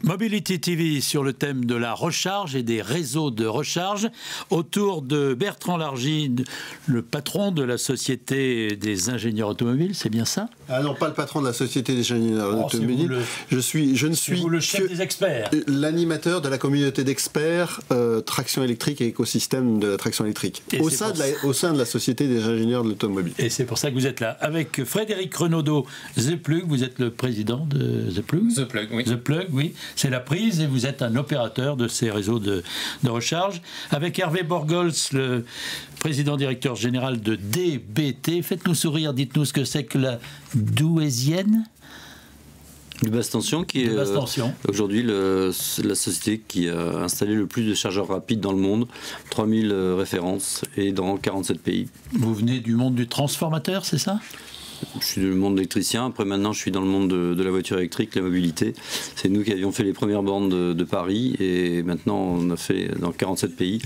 Mobility TV sur le thème de la recharge et des réseaux de recharge autour de Bertrand Largy, le patron de la Société des ingénieurs automobiles, c'est bien ça? Ah non, pas le patron de la Société des ingénieurs automobiles. Je ne suis vous le chef des experts, l'animateur de la communauté d'experts traction électrique et écosystème de la traction électrique au sein de la Société des ingénieurs de l'automobile. Et c'est pour ça que vous êtes là. Avec Frédéric Renaudot, The Plug, vous êtes le président de The Plug. The Plug, oui. The Plug, oui. C'est la prise et vous êtes un opérateur de ces réseaux de recharge. Avec Hervé Borgols, le président directeur général de DBT. Faites-nous sourire, dites-nous ce que c'est que la douaisienne. De basse tension, qui est aujourd'hui la société qui a installé le plus de chargeurs rapides dans le monde, 3000 références et dans 47 pays. Vous venez du monde du transformateur, c'est ça ? Je suis du monde électricien, après maintenant je suis dans le monde de la voiture électrique, la mobilité. C'est nous qui avions fait les premières bornes de Paris et maintenant on a fait dans 47 pays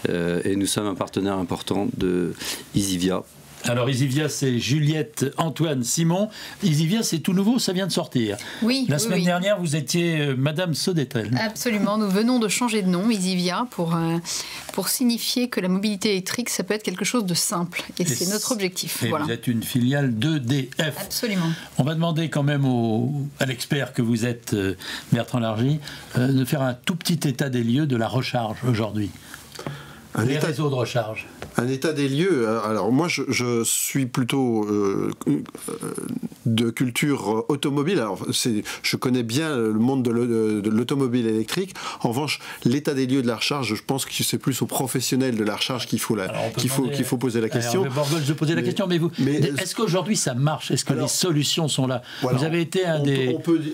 et nous sommes un partenaire important de Easyvia. Alors Easyvia, c'est Juliette Antoine Simon. Easyvia, c'est tout nouveau, ça vient de sortir. Oui. La semaine dernière, vous étiez Madame Saudetrel. Absolument, nous venons de changer de nom, Easyvia, pour signifier que la mobilité électrique, ça peut être quelque chose de simple. Et c'est notre objectif. Et voilà. Vous êtes une filiale d'EDF. Absolument. On va demander quand même à l'expert que vous êtes, Bertrand Largy, de faire un tout petit état des lieux de la recharge aujourd'hui. Les réseaux de recharge. Un état des lieux. Alors moi, je suis plutôt de culture automobile. Alors je connais bien le monde de l'automobile électrique. En revanche, l'état des lieux de la recharge, je pense que c'est plus aux professionnels de la recharge qu'il faut poser la question. Je posais la question, mais est-ce qu'aujourd'hui ça marche? Est-ce que les solutions sont là? Vous avez été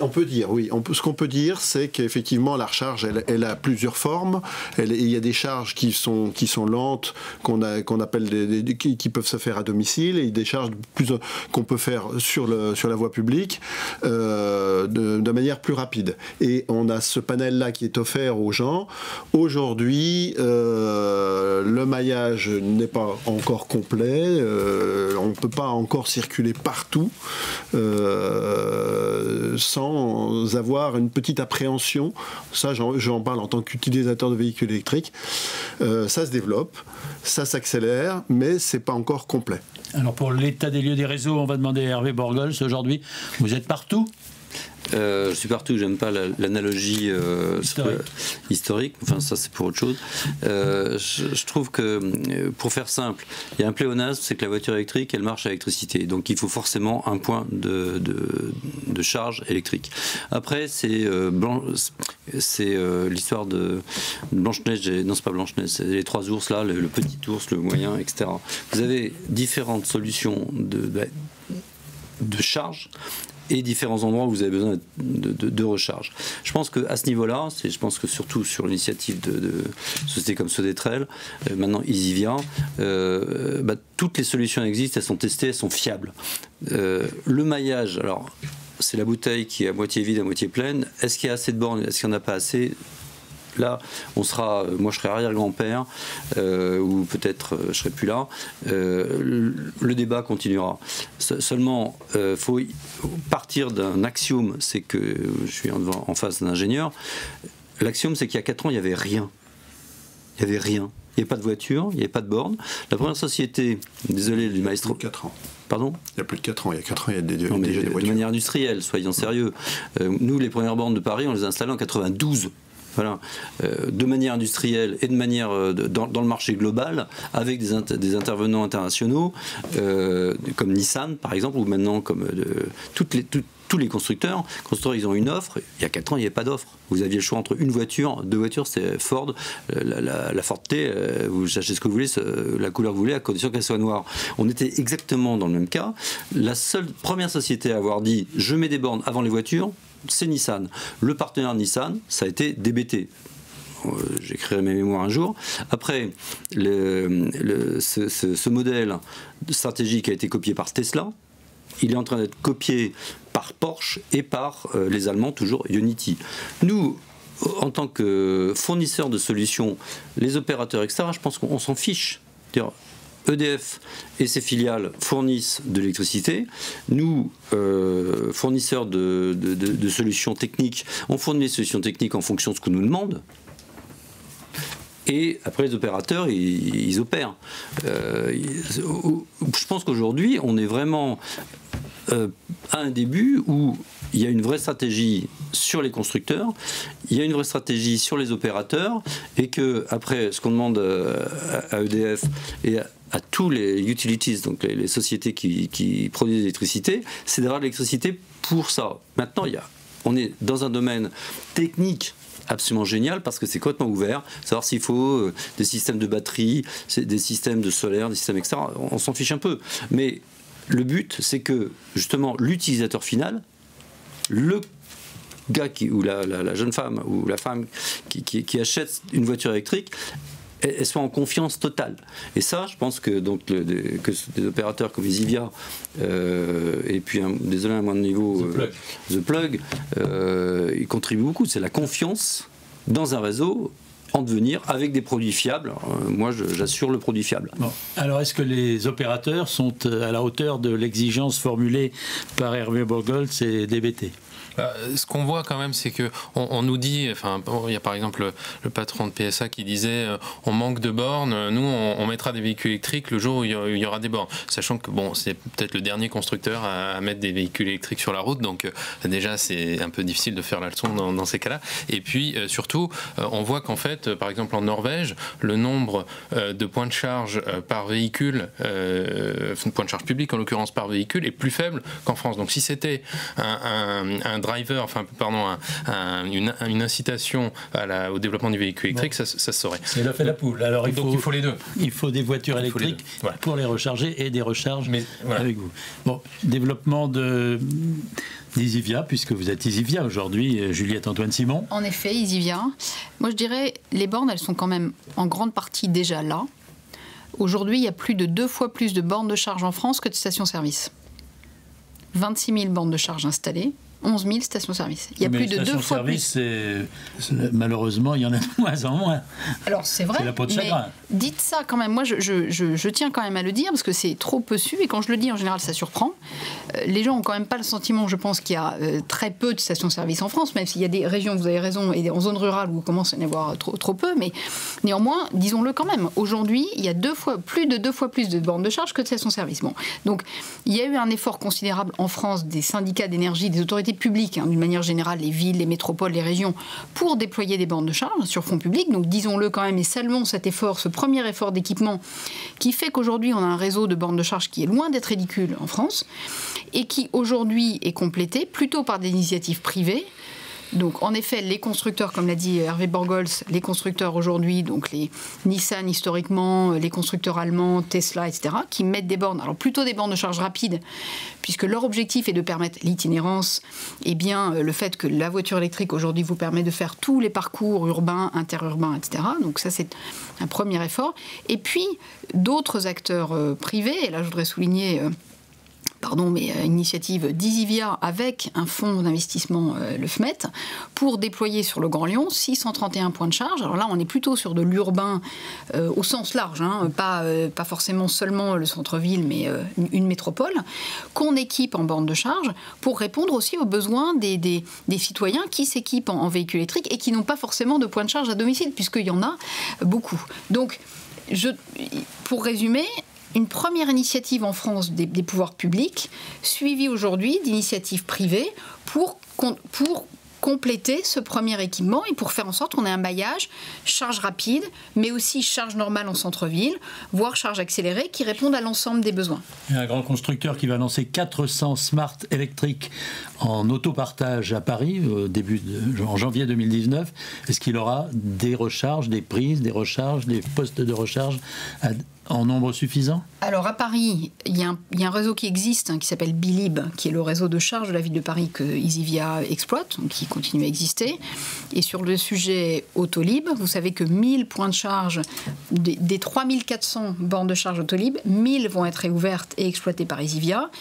on peut dire, oui. Ce qu'on peut dire, c'est qu'effectivement la recharge, elle a plusieurs formes. Il y a des charges qui sont lentes, qu'on appelle qui peuvent se faire à domicile, et des charges qu'on peut faire sur la voie publique de manière plus rapide. Et on a ce panel-là qui est offert aux gens. Aujourd'hui, le maillage n'est pas encore complet. On ne peut pas encore circuler partout sans avoir une petite appréhension. Ça, j'en parle en tant qu'utilisateur de véhicules électriques. Ça se développe, ça s'accélère, mais c'est pas encore complet. Alors pour l'état des lieux des réseaux, on va demander à Hervé Borgols aujourd'hui. Vous êtes partout ? Je suis partout, j'aime pas l'analogie historique, enfin ça c'est pour autre chose. Je trouve que, pour faire simple, il y a un pléonasme, c'est que la voiture électrique, elle marche à l'électricité, donc il faut forcément un point de charge électrique. Après, c'est l'histoire de Blanche-Neige, non c'est pas Blanche-Neige, c'est les trois ours là, le petit ours, le moyen, etc. Vous avez différentes solutions de charge et différents endroits où vous avez besoin de recharge. Je pense qu'à ce niveau-là, je pense que surtout sur l'initiative de sociétés comme Saudetrel, maintenant Easyvia, toutes les solutions existent, elles sont testées, elles sont fiables. Le maillage, alors c'est la bouteille qui est à moitié vide, à moitié pleine. Est-ce qu'il y a assez de bornes? Est-ce qu'il n'y en a pas assez? Là, moi je serai arrière-grand-père, ou peut-être je serai plus là. Le débat continuera. Seulement, faut partir d'un axiome, c'est que je suis en face d'un ingénieur. L'axiome, c'est qu'il y a 4 ans, il n'y avait rien. Il n'y avait rien. Il n'y avait pas de voiture, il n'y avait pas de borne. La première société, désolé du maestro. Il y a 4 ans. Pardon ? Il y a plus de 4 ans. Il y a 4 ans, il y a déjà des voitures. De manière industrielle, soyons sérieux. Nous, les premières bornes de Paris, on les a installées en 92. Voilà, de manière industrielle et de manière dans le marché global, avec des intervenants internationaux comme Nissan par exemple, ou maintenant comme tous les constructeurs, ils ont une offre. Il y a 4 ans, il n'y avait pas d'offre. Vous aviez le choix entre une voiture, 2 voitures, c'est Ford, la Ford T, vous achetez ce que vous voulez, la couleur que vous voulez, à condition qu'elle soit noire. On était exactement dans le même cas. La première société à avoir dit « je mets des bornes avant les voitures », c'est Nissan. Le partenaire Nissan, ça a été DBT. J'écrirai mes mémoires un jour. Après, ce modèle stratégique a été copié par Tesla. Il est en train d'être copié par Porsche et par les Allemands, toujours Ionity. Nous, en tant que fournisseurs de solutions, les opérateurs, etc., je pense qu'on s'en fiche. EDF et ses filiales fournissent de l'électricité. Nous, fournisseurs de solutions techniques, on fournit des solutions techniques en fonction de ce qu'on nous demande. Et après, les opérateurs, ils opèrent. Je pense qu'aujourd'hui, on est vraiment à un début où il y a une vraie stratégie sur les constructeurs, il y a une vraie stratégie sur les opérateurs, et que après, ce qu'on demande à EDF et à tous les utilities, donc les sociétés qui produisent de l'électricité, c'est d'avoir de l'électricité pour ça. Maintenant, on est dans un domaine technique absolument génial parce que c'est complètement ouvert, savoir s'il faut des systèmes de batterie, des systèmes de solaire, des systèmes etc. On s'en fiche un peu, mais le but c'est que justement l'utilisateur final, le gars ou la jeune femme ou la femme qui achète une voiture électrique, elle soit en confiance totale. Et ça, je pense que, donc, que des opérateurs comme Isivia et puis, désolé à un moindre niveau, The Plug, ils contribuent beaucoup. C'est la confiance dans un réseau en devenir avec des produits fiables. Moi, j'assure le produit fiable. Bon. Alors, est-ce que les opérateurs sont à la hauteur de l'exigence formulée par Hervé Borgols et DBT ? Ce qu'on voit quand même, c'est que on nous dit, enfin, il y a par exemple le patron de PSA qui disait on manque de bornes, nous on mettra des véhicules électriques le jour où il y aura des bornes, sachant que bon, c'est peut-être le dernier constructeur à mettre des véhicules électriques sur la route, donc déjà c'est un peu difficile de faire la leçon dans ces cas-là. Et puis surtout, on voit qu'en fait, par exemple en Norvège, le nombre de points de charge par véhicule, points de charge public en l'occurrence par véhicule, est plus faible qu'en France. Donc si c'était un driver, enfin pardon, une incitation au développement du véhicule électrique, ça se saurait. C'est l'œuf et la poule. Alors donc il faut les deux. Il faut des voitures électriques pour les recharger et des recharges avec vous. Bon, développement d'Isivia, puisque vous êtes Isivia aujourd'hui, Juliette Antoine Simon. En effet, Isivia. Moi je dirais, les bornes, elles sont quand même en grande partie déjà là. Aujourd'hui, il y a plus de 2 fois plus de bornes de charge en France que de stations-service. 26 000 bornes de charge installées, 11 000 stations-service. Il y a plus de 2 fois plus. Malheureusement, il y en a de moins en moins. Alors c'est vrai, c'est la peau de chagrin. Dites ça quand même. Moi, je tiens quand même à le dire parce que c'est trop peu su et quand je le dis, en général, ça surprend. Les gens ont quand même pas le sentiment, je pense, qu'il y a très peu de stations-service en France, même s'il y a des régions, vous avez raison, et en zone rurale où il commence à y en avoir trop peu, mais néanmoins, disons-le quand même. Aujourd'hui, il y a plus de 2 fois plus de bornes de charge que de stations-service. Bon, donc il y a eu un effort considérable en France des syndicats d'énergie, des autorités publiques, d'une manière générale, les villes, les métropoles, les régions, pour déployer des bornes de charge sur fonds publics. Donc disons-le quand même et saluons cet effort, ce premier effort d'équipement qui fait qu'aujourd'hui on a un réseau de bornes de charge qui est loin d'être ridicule en France et qui aujourd'hui est complété plutôt par des initiatives privées. Donc, en effet, les constructeurs, comme l'a dit Hervé Borgols, les constructeurs aujourd'hui, donc les Nissan historiquement, les constructeurs allemands, Tesla, etc., qui mettent des bornes, alors plutôt des bornes de charge rapide, puisque leur objectif est de permettre l'itinérance, et bien le fait que la voiture électrique aujourd'hui vous permet de faire tous les parcours urbains, interurbains, etc. Donc ça, c'est un premier effort. Et puis, d'autres acteurs privés, et là je voudrais souligner... mais une initiative d'Isivia avec un fonds d'investissement, le FMET, pour déployer sur le Grand Lyon 631 points de charge. Alors là, on est plutôt sur de l'urbain au sens large, pas forcément seulement le centre-ville, mais une métropole, qu'on équipe en bornes de charge pour répondre aussi aux besoins des citoyens qui s'équipent en véhicules électriques et qui n'ont pas forcément de points de charge à domicile, puisqu'il y en a beaucoup. Donc, pour résumer, une première initiative en France des pouvoirs publics, suivie aujourd'hui d'initiatives privées pour compléter ce premier équipement et pour faire en sorte qu'on ait un maillage charge rapide, mais aussi charge normale en centre-ville, voire charge accélérée, qui répondent à l'ensemble des besoins. Il y a un grand constructeur qui va lancer 400 smart électriques en autopartage à Paris en janvier 2019. Est-ce qu'il aura des recharges, des prises, des recharges, des postes de recharge en nombre suffisant? Alors à Paris, il y a un réseau qui existe, qui s'appelle Bilib, qui est le réseau de charge de la ville de Paris que Isivia exploite, donc qui continue à exister. Et sur le sujet Autolib, vous savez que 1000 points de charge, des 3400 bornes de charge Autolib, 1000 vont être réouvertes et exploitées par Isivia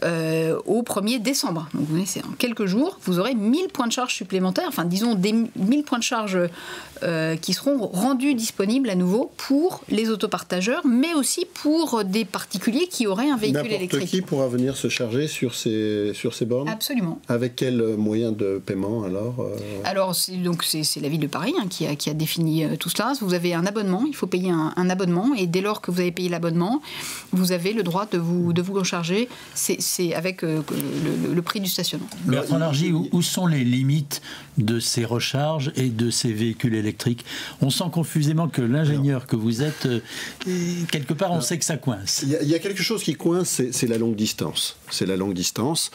au 1er décembre. Donc vous voyez, c'est en quelques jours, vous aurez 1000 points de charge supplémentaires, enfin disons des 1000 points de charge qui seront rendus disponibles à nouveau pour les autopartageurs chargeurs, mais aussi pour des particuliers qui auraient un véhicule électrique. N'importe qui pourra venir se charger sur ces bornes? Absolument. Avec quel moyen de paiement alors Alors, c'est la ville de Paris qui a défini tout cela. Vous avez un abonnement, il faut payer un abonnement, et dès lors que vous avez payé l'abonnement, vous avez le droit de vous recharger. C'est avec le prix du stationnement. Bertrand Largy, où sont les limites de ces recharges et de ces véhicules électriques? On sent confusément que l'ingénieur que vous êtes, quelque part, on sait que ça coince. Il y a quelque chose qui coince, c'est la longue distance. C'est la longue distance.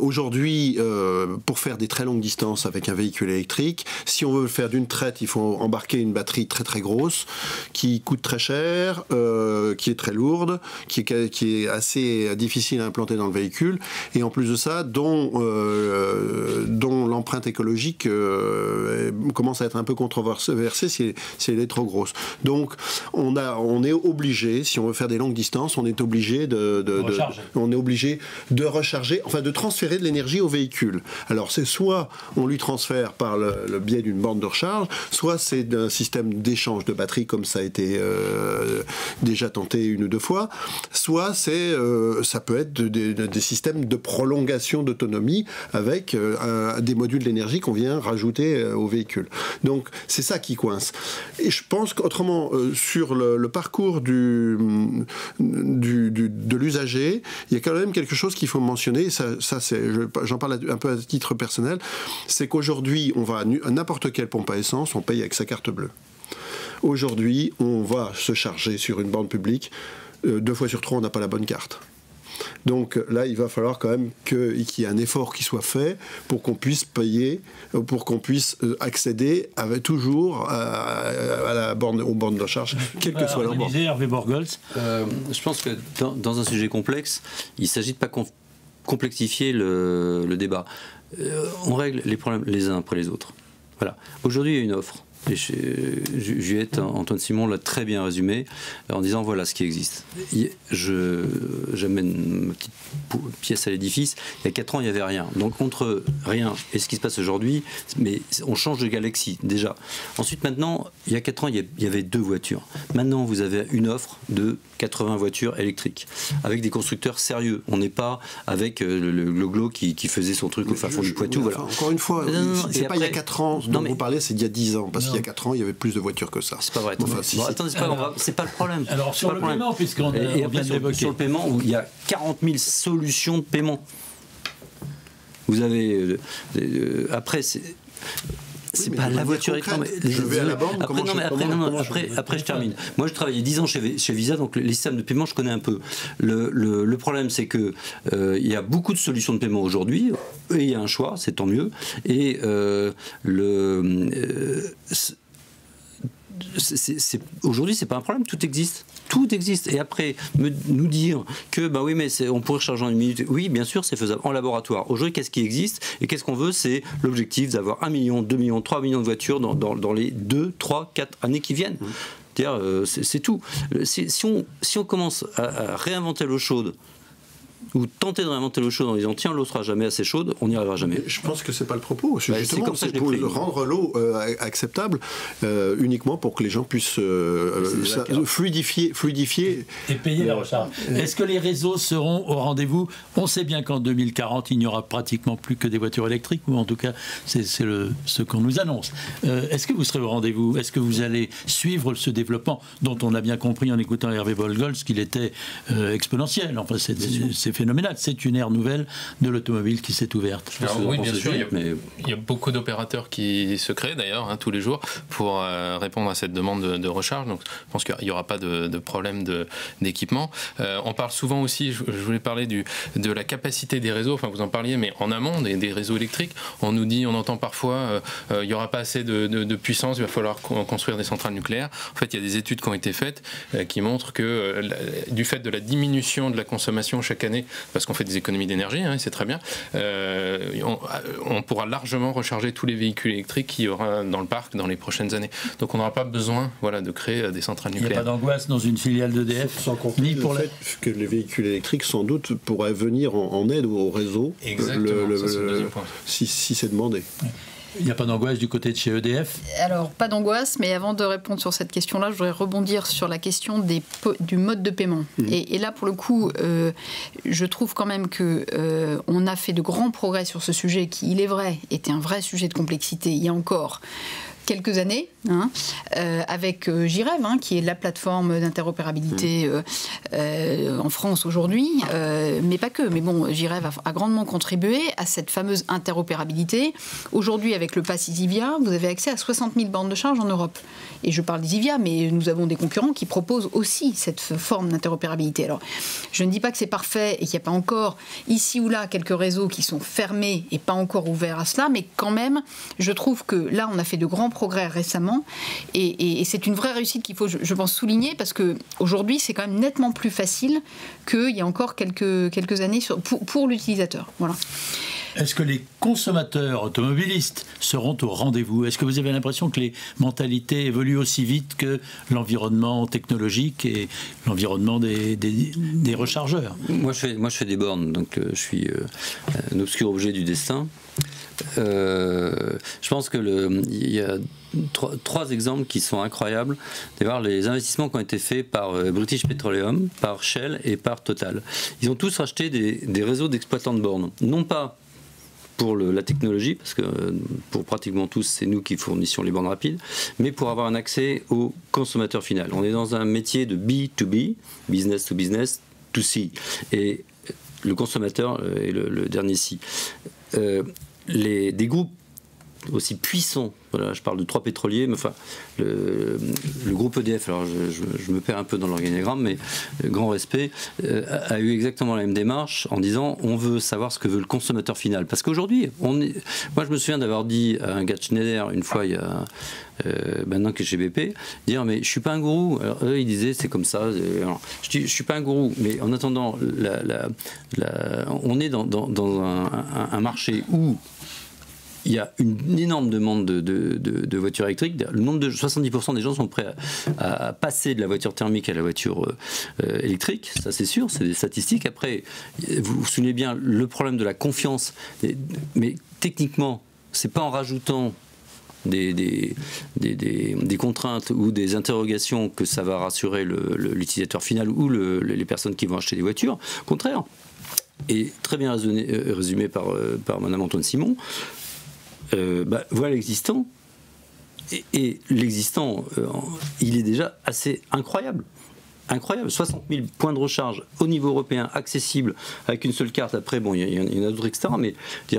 Aujourd'hui, pour faire des très longues distances avec un véhicule électrique, si on veut le faire d'une traite, il faut embarquer une batterie très très grosse, qui coûte très cher, qui est très lourde, qui est assez difficile à implanter dans le véhicule, et en plus de ça, dont l'empreinte écologique commence à être un peu controversée si elle est trop grosse. Donc, on est obligé, si on veut faire des longues distances, on est obligé de recharger, enfin de transférer de l'énergie au véhicule. Alors c'est soit on lui transfère par le biais d'une borne de recharge, soit c'est d'un système d'échange de batterie comme ça a été déjà tenté une ou deux fois, soit ça peut être des systèmes de prolongation d'autonomie avec des modules d'énergie qu'on vient rajouter au véhicule. Donc c'est ça qui coince. Et je pense qu'autrement, sur le parcours de l'usager, il y a quand même quelque chose qu'il faut mentionner. J'en parle un peu à titre personnel, c'est qu'aujourd'hui, on va à n'importe quelle pompe à essence, on paye avec sa carte bleue. Aujourd'hui, on va se charger sur une borne publique, 2 fois sur 3, on n'a pas la bonne carte. Donc là, il va falloir quand même qu'il y ait un effort qui soit fait pour qu'on puisse payer, pour qu'on puisse accéder toujours aux bornes de recharge, quelle que soit leur borne. Hervé Borgols. Je pense que dans un sujet complexe, il ne s'agit de pas complexifier le débat. On règle les problèmes les uns après les autres. Voilà. Aujourd'hui, il y a une offre. Et Juliette, Antoine Simon l'a très bien résumé en disant voilà ce qui existe. J'amène ma petite pièce à l'édifice. Il y a 4 ans, il n'y avait rien. Donc entre rien et ce qui se passe aujourd'hui, mais on change de galaxie déjà. Ensuite, maintenant, il y a 4 ans, il y avait 2 voitures. Maintenant, vous avez une offre de 80 voitures électriques avec des constructeurs sérieux. On n'est pas avec le Glo qui faisait son truc au fin fond du Poitou. Voilà. Encore une fois, c'est pas il y a 4 ans dont vous parlez, c'est il y a 10 ans. Parce qu'il y a 4 ans, il y avait plus de voitures que ça. C'est pas vrai. Attendez, c'est pas le problème. Alors sur le paiement, puisqu'on vient d'évoquer. Sur le paiement, où il y a 40 000 solutions de paiement. Vous avez après c'est pas la voiture électrique. Je vais à la borne. Après, je termine. Moi, je travaillais 10 ans chez Visa, donc les systèmes de paiement, je connais un peu. Le problème, c'est que il y a beaucoup de solutions de paiement aujourd'hui, et il y a un choix, c'est tant mieux. Et aujourd'hui, c'est pas un problème, tout existe. Tout existe. Et après, nous dire que, bah oui, mais on pourrait recharger en 1 minute. Oui, bien sûr, c'est faisable en laboratoire. Aujourd'hui, qu'est-ce qui existe et qu'est-ce qu'on veut? C'est l'objectif d'avoir 1 million, 2 millions, 3 millions de voitures dans les 2, 3, 4 années qui viennent. C'est tout. Si on commence à réinventer l'eau chaude, ou tenter de réinventer l'eau chaude en disant tiens, l'eau sera jamais assez chaude, on n'y arrivera jamais. Je pense que c'est pas le propos. C'est comme ça que je l'ai pris. Rendre l'eau acceptable uniquement pour que les gens puissent fluidifier et payer la recharge. Est-ce que les réseaux seront au rendez-vous? On sait bien qu'en 2040 il n'y aura pratiquement plus que des voitures électriques, ou en tout cas c'est ce qu'on nous annonce. Est-ce que vous serez au rendez-vous? Est-ce que vous allez suivre ce développement dont on a bien compris en écoutant Hervé Borgols qu'il était exponentiel? Enfin, c'est phénoménal. C'est une ère nouvelle de l'automobile qui s'est ouverte. Oui, bien sûr. Il y a beaucoup d'opérateurs qui se créent d'ailleurs tous les jours pour répondre à cette demande de recharge. Donc, je pense qu'il n'y aura pas de problème d'équipement. On parle souvent aussi, je voulais parler de la capacité des réseaux. Enfin, vous en parliez, mais en amont des réseaux électriques, on entend parfois il n'y aura pas assez de puissance, il va falloir construire des centrales nucléaires. En fait, il y a des études qui ont été faites qui montrent que du fait de la diminution de la consommation chaque année, parce qu'on fait des économies d'énergie, c'est très bien, on pourra largement recharger tous les véhicules électriques qu'il y aura dans le parc dans les prochaines années. Donc on n'aura pas besoin de créer des centrales nucléaires. Il n'y a pas d'angoisse dans une filiale d'EDF, sans compter ni pour le fait que les véhicules électriques sans doute pourraient venir en aide au réseau. Exactement, ça, c'est le deuxième point. Si c'est demandé. Il n'y a pas d'angoisse du côté de chez EDF? Alors, pas d'angoisse, mais avant de répondre sur cette question-là, je voudrais rebondir sur la question du mode de paiement. Et là, pour le coup, je trouve quand même qu'on a fait de grands progrès sur ce sujet qui, il est vrai, était un vrai sujet de complexité il y a encore quelques années, avec JREV, qui est la plateforme d'interopérabilité en France aujourd'hui, mais pas que. Mais bon, JREV a grandement contribué à cette fameuse interopérabilité. Aujourd'hui, avec le pass Isivia, vous avez accès à 60 000 bornes de charge en Europe. Et je parle d'Isivia, mais nous avons des concurrents qui proposent aussi cette forme d'interopérabilité. Alors, je ne dis pas que c'est parfait et qu'il n'y a pas encore ici ou là quelques réseaux qui sont fermés et pas encore ouverts à cela, mais quand même, je trouve que là, on a fait de grands progrès récemment et c'est une vraie réussite qu'il faut, je pense, souligner parce qu'aujourd'hui, c'est quand même nettement plus facile qu'il y a encore quelques années pour l'utilisateur. Voilà. Est-ce que les consommateurs automobilistes seront au rendez-vous? Est-ce que vous avez l'impression que les mentalités évoluent aussi vite que l'environnement technologique et l'environnement des rechargeurs? Moi, je fais des bornes, donc je suis un obscur objet du destin. Je pense que il y a trois exemples qui sont incroyables. D'abord, les investissements qui ont été faits par British Petroleum, par Shell et par Total. Ils ont tous racheté des réseaux d'exploitants de bornes. Non pas pour la technologie, parce que pour pratiquement tous, c'est nous qui fournissions les bornes rapides, mais pour avoir un accès au consommateur final. On est dans un métier de B2B, business to business, to C. Et le consommateur est le dernier C. Des groupes aussi puissants, voilà, je parle de 3 pétroliers, mais enfin, le groupe EDF, alors je me perds un peu dans l'organigramme, mais grand respect, a eu exactement la même démarche en disant on veut savoir ce que veut le consommateur final. Parce qu'aujourd'hui, moi je me souviens d'avoir dit à un gars de Schneider une fois, il y a maintenant que chez BP, dire mais je suis pas un gourou. Alors eux ils disaient c'est comme ça. Alors, je dis je suis pas un gourou, mais en attendant, on est dans un marché où il y a une énorme demande de voitures électriques. Le nombre de 70% des gens sont prêts à passer de la voiture thermique à la voiture électrique. Ça, c'est sûr, c'est des statistiques. Après, vous vous souvenez bien le problème de la confiance. Mais techniquement, c'est pas en rajoutant des contraintes ou des interrogations que ça va rassurer l'utilisateur final ou les personnes qui vont acheter des voitures. Au contraire. Et très bien résumé par Madame Antoine Simon. Voilà l'existant. Et l'existant, il est déjà assez incroyable. Incroyable. 60 000 points de recharge au niveau européen, accessibles, avec une seule carte. Après, bon, il y en a d'autres, etc. Mais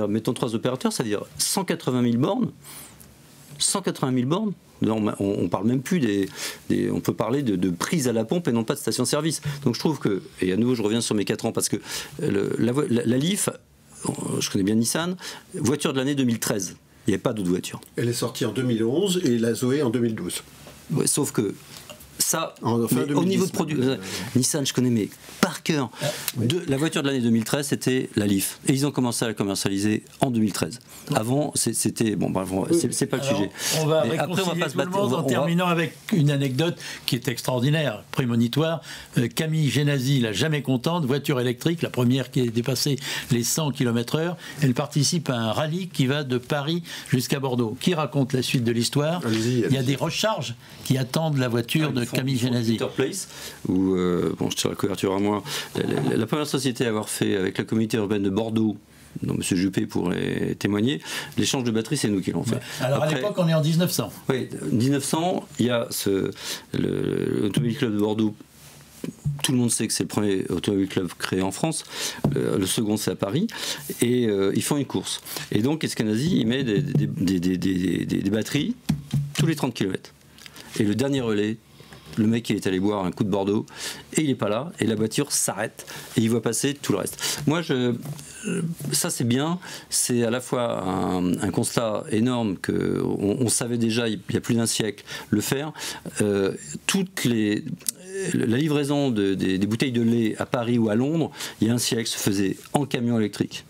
mettons 3 opérateurs, c'est-à-dire 180 000 bornes. 180 000 bornes. On parle même plus on peut parler de prise à la pompe et non pas de station-service. Donc je trouve que, et à nouveau je reviens sur mes 4 ans, parce que la Leaf, je connais bien Nissan, voiture de l'année 2013. Il n'y avait pas d'autre voiture. Elle est sortie en 2011 et la Zoé en 2012. Ouais, sauf que ça, au niveau de produit, Nissan, je connais mais par cœur. La voiture de l'année 2013, c'était la Leaf. Et ils ont commencé à la commercialiser en 2013. Avant, c'était... Bon, c'est pas le sujet. On va réconcilier tout le monde en terminant avec une anecdote qui est extraordinaire, prémonitoire. Camille Genazi, la jamais contente, voiture électrique, la première qui a dépassé les 100 km/h. Elle participe à un rallye qui va de Paris jusqu'à Bordeaux. Qui raconte la suite de l'histoire? Il y a des recharges qui attendent la voiture de Camille Genazi. Place, où, je tire la couverture à moi, la première société à avoir fait avec la communauté urbaine de Bordeaux, dont M. Juppé pourrait témoigner, l'échange de batteries, c'est nous qui l'avons fait. Alors après, à l'époque, on est en 1900. Oui, 1900, il y a l'Automobile Club de Bordeaux. Tout le monde sait que c'est le premier automobile club créé en France. Le second, c'est à Paris. Et ils font une course. Et donc, Eskenazi, il met des batteries tous les 30 km. Et le dernier relais, le mec il est allé boire un coup de Bordeaux et il n'est pas là et la voiture s'arrête et il voit passer tout le reste. Moi ça c'est bien, c'est à la fois un constat énorme qu'on savait déjà il y a plus d'un siècle le faire. La livraison des bouteilles de lait à Paris ou à Londres il y a un siècle se faisait en camion électrique.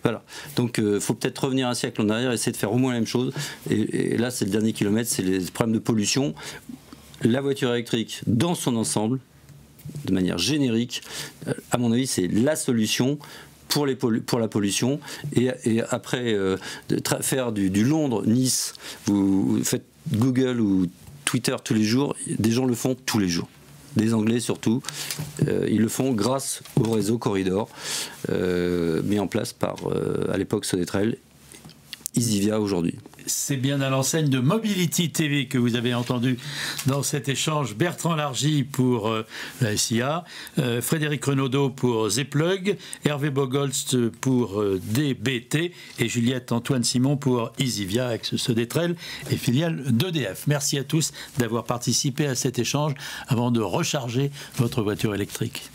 Voilà. Donc il faut peut-être revenir un siècle en arrière, essayer de faire au moins la même chose. Et là, c'est le dernier kilomètre, c'est les problèmes de pollution. La voiture électrique, dans son ensemble, de manière générique, à mon avis, c'est la solution pour la pollution. Et après faire du Londres-Nice, vous faites Google ou Twitter tous les jours, des gens le font tous les jours. Des Anglais surtout, ils le font grâce au réseau Corridor, mis en place par, à l'époque, Sodetrail, Easyvia aujourd'hui. C'est bien à l'enseigne de Mobility TV que vous avez entendu dans cet échange Bertrand Largy pour la SIA, Frédéric Renaudot pour Zplug, Hervé Bogholz pour DBT et Juliette Antoine Simon pour Easyvia, ex-Sodetrail et filiale d'EDF. Merci à tous d'avoir participé à cet échange avant de recharger votre voiture électrique.